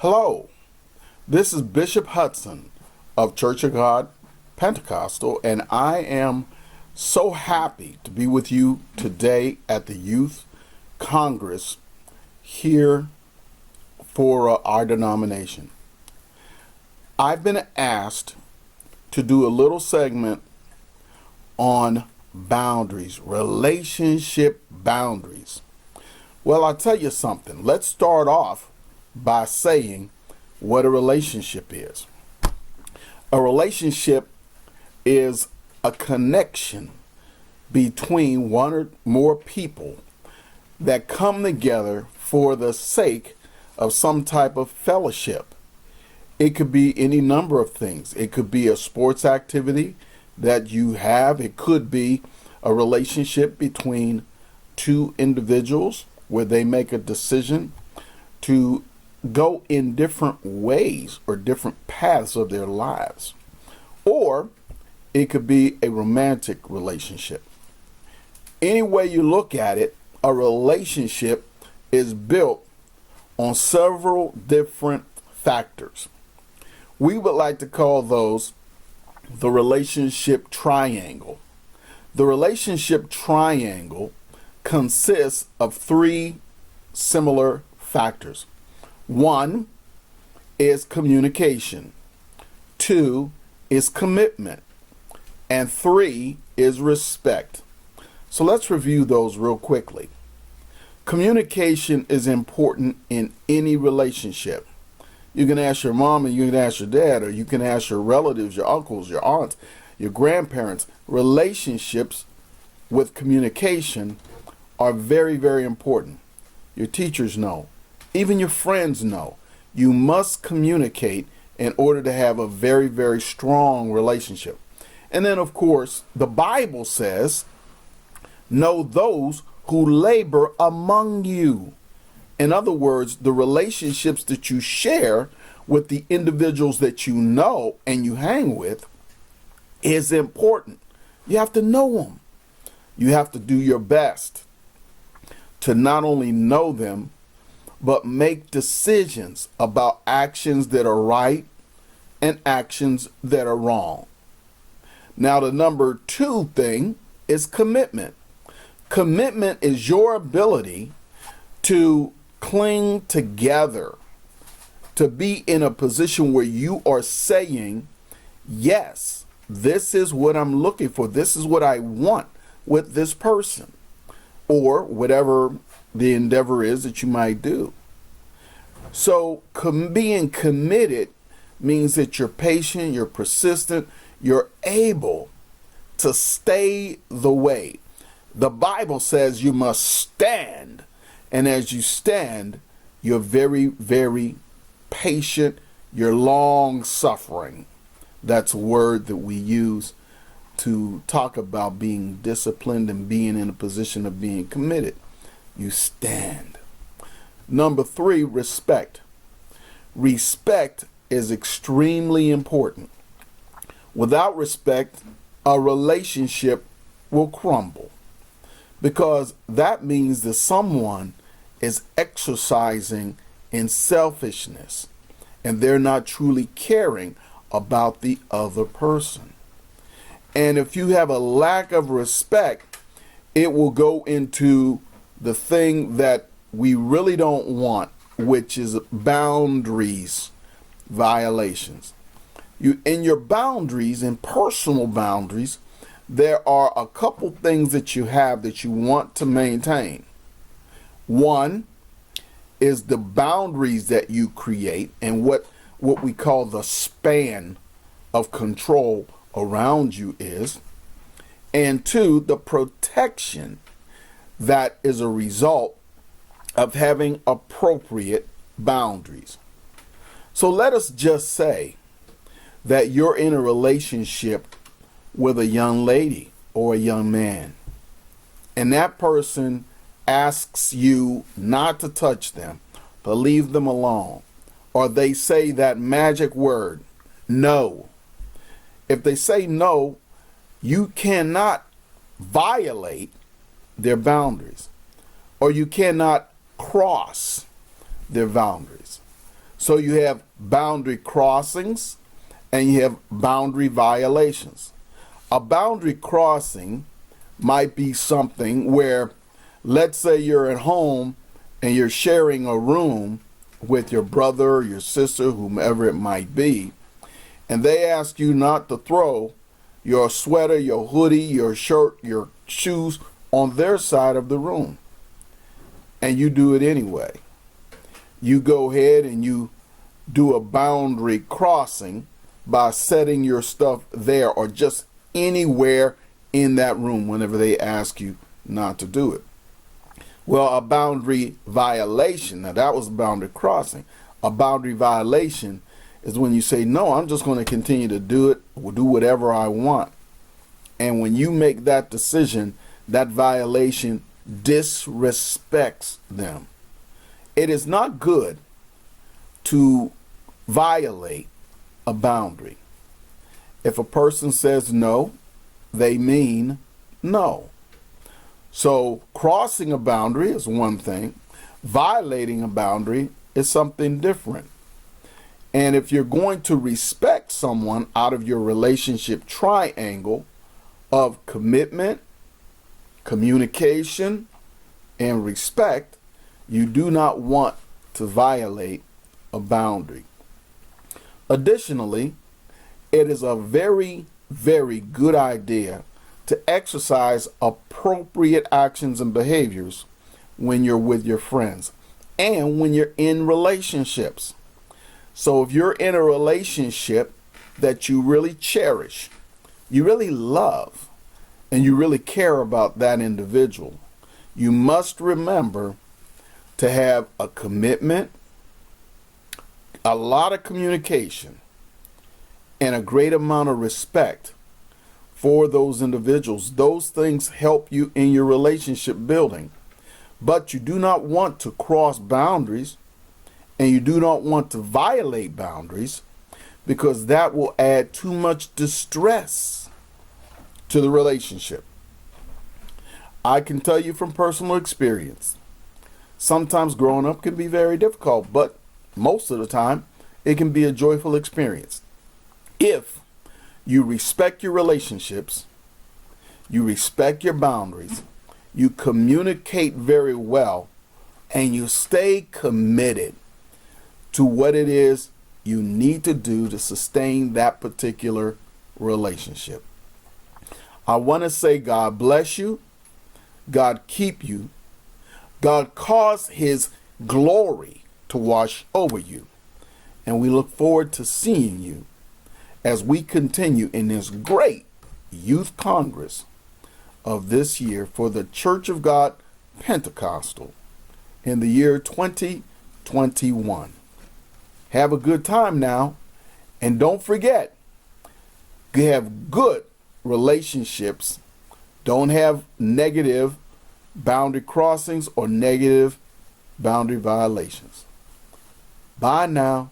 Hello, this is Bishop Hudson of Church of God Pentecostal, and I am so happy to be with you today at the Youth Congress here for our denomination. I've been asked to do a little segment on boundaries, relationship boundaries. Well, I'll tell you something. Let's start off by saying what a relationship is. A relationship is a connection between one or more people that come together for the sake of some type of fellowship. It could be any number of things. It could be a sports activity that you have. It could be a relationship between two individuals where they make a decision to go in different ways or different paths of their lives. Or it could be a romantic relationship. Any way you look at it, a relationship is built on several different factors. We would like to call those the relationship triangle. The relationship triangle consists of three similar factors. One is communication, two is commitment, and three is respect. So let's review those real quickly. Communication is important in any relationship. You can ask your mom and you can ask your dad, or you can ask your relatives, your uncles, your aunts, your grandparents. Relationships with communication are very, very important. Your teachers know. Even your friends know. You must communicate in order to have a very, very strong relationship. And then, of course, the Bible says, know those who labor among you. In other words, the relationships that you share with the individuals that you know and you hang with is important. You have to know them. You have to do your best to not only know them, but make decisions about actions that are right and actions that are wrong. Now, the number two thing is commitment. Commitment is your ability to cling together, to be in a position where you are saying, yes, this is what I'm looking for. This is what I want with this person, or whatever the endeavor is that you might do. So being committed means that you're patient, you're persistent, you're able to stay the way. The Bible says you must stand, and as you stand, you're very, very patient, you're long-suffering. That's a word that we use to talk about being disciplined and being in a position of being committed. You stand. Number three, respect. Respect is extremely important. Without respect, a relationship will crumble, because that means that someone is exercising in selfishness and they're not truly caring about the other person. And if you have a lack of respect, it will go into the thing that we really don't want, which is boundaries violations. In your boundaries, in personal boundaries, there are a couple things that you have that you want to maintain. One is the boundaries that you create and what we call the span of control around you is. And two, the protection that is a result of having appropriate boundaries. So let us just say that you're in a relationship with a young lady or a young man, and that person asks you not to touch them, but leave them alone, or they say that magic word, no. If they say no, you cannot violate their boundaries, or you cannot cross their boundaries. So you have boundary crossings and you have boundary violations. A boundary crossing might be something where, let's say you're at home and you're sharing a room with your brother, your sister, whomever it might be, and they ask you not to throw your sweater, your hoodie, your shirt, your shoes on their side of the room. And you do it anyway. You go ahead and you do a boundary crossing by setting your stuff there or just anywhere in that room whenever they ask you not to do it. Well, a boundary violation, now that was a boundary crossing. A boundary violation is when you say, no, I'm just going to continue to do it, or do whatever I want. And when you make that decision, that violation disrespects them. It is not good to violate a boundary. If a person says no, they mean no. So crossing a boundary is one thing. Violating a boundary is something different. And if you're going to respect someone out of your relationship triangle of commitment, communication, and respect, you do not want to violate a boundary. Additionally, it is a very, very good idea to exercise appropriate actions and behaviors when you're with your friends and when you're in relationships. So if you're in a relationship that you really cherish, you really love, and you really care about that individual, you must remember to have a commitment, a lot of communication, and a great amount of respect for those individuals. Those things help you in your relationship building. But you do not want to cross boundaries, and you do not want to violate boundaries, because that will add too much distress to the relationship. I can tell you from personal experience, sometimes growing up can be very difficult, but most of the time it can be a joyful experience. If you respect your relationships, you respect your boundaries, you communicate very well, and you stay committed to what it is you need to do to sustain that particular relationship. I want to say God bless you, God keep you, God cause His glory to wash over you, and we look forward to seeing you as we continue in this great Youth Congress of this year for the Church of God Pentecostal in the year 2021. Have a good time now, and don't forget, have good relationships. Don't have negative boundary crossings or negative boundary violations. Bye now.